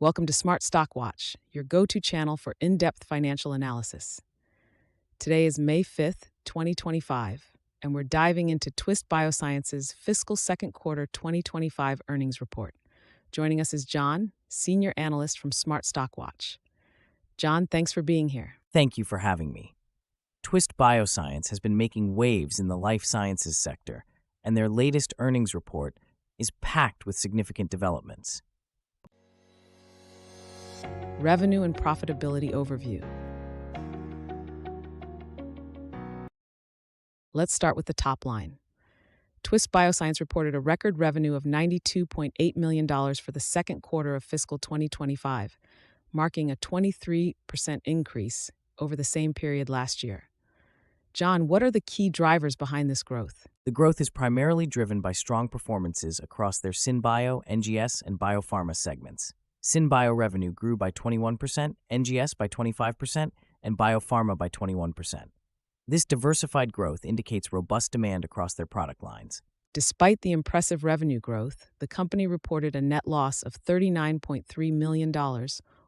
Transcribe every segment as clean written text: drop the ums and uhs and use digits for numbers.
Welcome to Smart Stock Watch, your go-to channel for in-depth financial analysis. Today is May 5th, 2025, and we're diving into Twist Bioscience's fiscal second quarter 2025 earnings report. Joining us is John, senior analyst from Smart Stock Watch. John, thanks for being here. Thank you for having me. Twist Bioscience has been making waves in the life sciences sector, and their latest earnings report is packed with significant developments. Revenue and profitability overview. Let's start with the top line. Twist Bioscience reported a record revenue of $92.8 million for the second quarter of fiscal 2025, marking a 23% increase over the same period last year. John, what are the key drivers behind this growth? The growth is primarily driven by strong performances across their SynBio, NGS, and biopharma segments. SynBio revenue grew by 21%, NGS by 25%, and biopharma by 21%. This diversified growth indicates robust demand across their product lines. Despite the impressive revenue growth, the company reported a net loss of $39.3 million,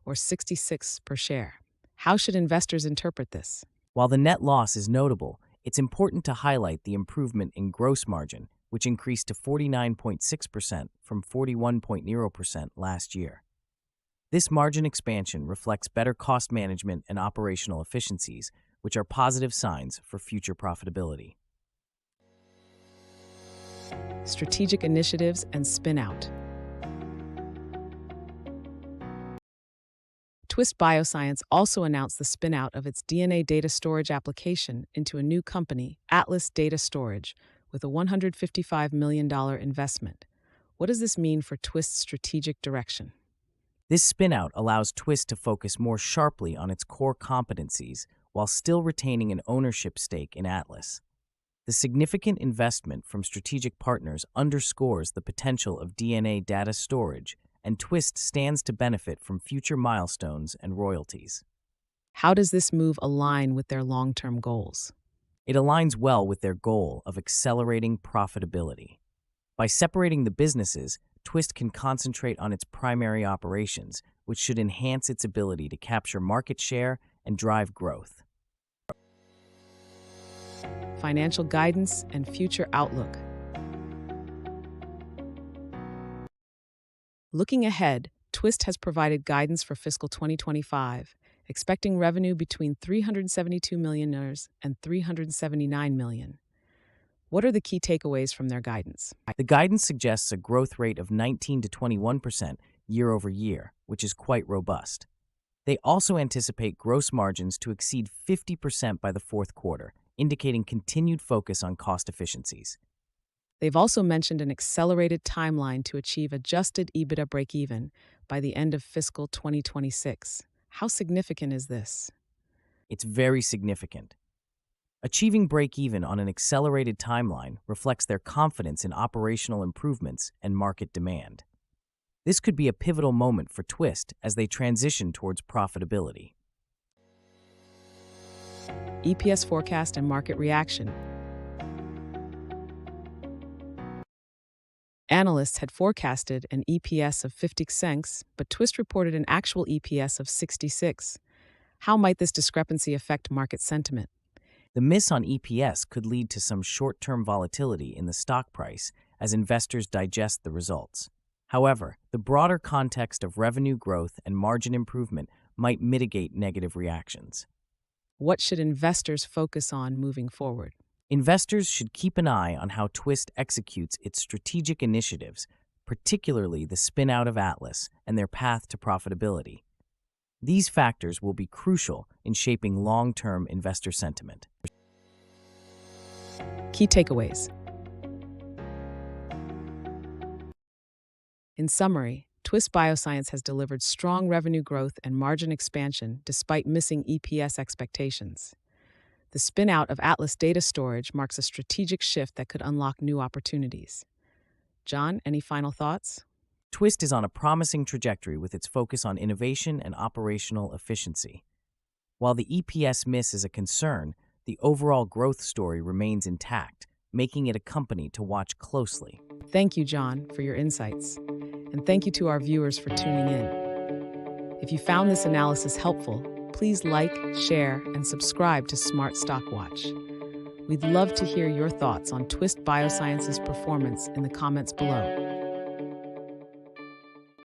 or 66 per share. How should investors interpret this? While the net loss is notable, it's important to highlight the improvement in gross margin, which increased to 49.6% from 41.0% last year. This margin expansion reflects better cost management and operational efficiencies, which are positive signs for future profitability. Strategic initiatives and spin-out. Twist Bioscience also announced the spin-out of its DNA data storage application into a new company, Atlas Data Storage, with a $155 million investment. What does this mean for Twist's strategic direction? This spin-out allows Twist to focus more sharply on its core competencies while still retaining an ownership stake in Atlas. The significant investment from strategic partners underscores the potential of DNA data storage, and Twist stands to benefit from future milestones and royalties. How does this move align with their long-term goals? It aligns well with their goal of accelerating profitability. By separating the businesses, Twist can concentrate on its primary operations, which should enhance its ability to capture market share and drive growth. Financial guidance and future outlook. Looking ahead, Twist has provided guidance for fiscal 2025, expecting revenue between $372 million and $379 million. What are the key takeaways from their guidance? The guidance suggests a growth rate of 19 to 21% year over year, which is quite robust. They also anticipate gross margins to exceed 50% by the fourth quarter, indicating continued focus on cost efficiencies. They've also mentioned an accelerated timeline to achieve adjusted EBITDA break-even by the end of fiscal 2026. How significant is this? It's very significant. Achieving break-even on an accelerated timeline reflects their confidence in operational improvements and market demand. This could be a pivotal moment for Twist as they transition towards profitability. EPS forecast and market reaction. Analysts had forecasted an EPS of 50 cents, but Twist reported an actual EPS of 66. How might this discrepancy affect market sentiment? The miss on EPS could lead to some short-term volatility in the stock price as investors digest the results. However, the broader context of revenue growth and margin improvement might mitigate negative reactions. What should investors focus on moving forward? Investors should keep an eye on how Twist executes its strategic initiatives, particularly the spin-out of Atlas and their path to profitability. These factors will be crucial in shaping long-term investor sentiment. Key takeaways. In summary, Twist Bioscience has delivered strong revenue growth and margin expansion despite missing EPS expectations. The spin-out of Atlas Data Storage marks a strategic shift that could unlock new opportunities. John, any final thoughts? Twist is on a promising trajectory with its focus on innovation and operational efficiency. While the EPS miss is a concern, the overall growth story remains intact, making it a company to watch closely. Thank you, John, for your insights. And thank you to our viewers for tuning in. If you found this analysis helpful, please like, share, and subscribe to Smart Stock Watch. We'd love to hear your thoughts on Twist Bioscience's performance in the comments below.